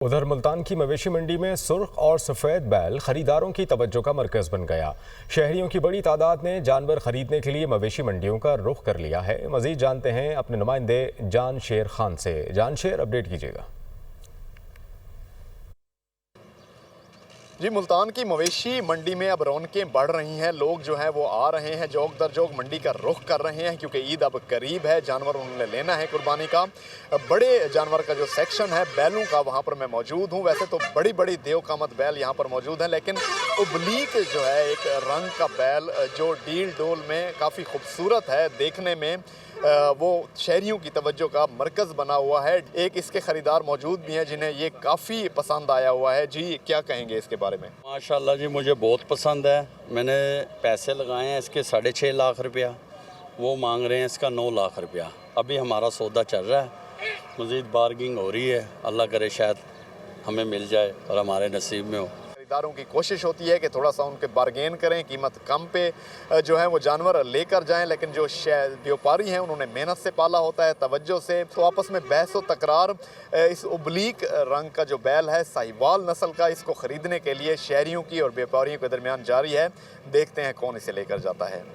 उधर मुल्तान की मवेशी मंडी में सुर्ख और सफ़ेद बैल खरीदारों की तवज्जो का मरकज़ बन गया। शहरियों की बड़ी तादाद ने जानवर खरीदने के लिए मवेशी मंडियों का रुख कर लिया है। मज़ीद जानते हैं अपने नुमाइंदे जान शेर खान से। जान शेर, अपडेट कीजिएगा। जी, मुल्तान की मवेशी मंडी में अब रौनकें बढ़ रही हैं। लोग जो हैं वो आ रहे हैं, जोक दर जोक मंडी का रुख कर रहे हैं क्योंकि ईद अब करीब है। जानवर उन्होंने लेना है कुर्बानी का। बड़े जानवर का जो सेक्शन है बैलों का, वहाँ पर मैं मौजूद हूँ। वैसे तो बड़ी बड़ी देवकामत बैल यहाँ पर मौजूद हैं, लेकिन उबलीक जो है एक रंग का बैल जो डील डोल में काफ़ी खूबसूरत है देखने में, वो शहरियों की तवज्जो का मरकज़ बना हुआ है। एक इसके ख़रीदार मौजूद भी हैं जिन्हें ये काफ़ी पसंद आया हुआ है। जी, क्या कहेंगे इसके बारे में? माशाल्लाह जी, मुझे बहुत पसंद है। मैंने पैसे लगाए हैं इसके 6.5 लाख रुपया, वो मांग रहे हैं इसका 9 लाख रुपया। अभी हमारा सौदा चल रहा है, मज़ीद बार्गिंग हो रही है। अल्लाह करे शायद हमें मिल जाए और हमारे नसीब में हो। खरीदारों की कोशिश होती है कि थोड़ा सा उनके बार्गेन करें, कीमत कम पे जो है वो जानवर लेकर जाएं, लेकिन जो व्यापारी हैं उन्होंने मेहनत से पाला होता है, तवज्जो से, तो आपस में बहस व तकरार इस उबलीक रंग का जो बैल है साहिवाल नस्ल का, इसको ख़रीदने के लिए शहरियों की और व्यापारियों के दरमियान जारी है। देखते हैं कौन इसे लेकर जाता है।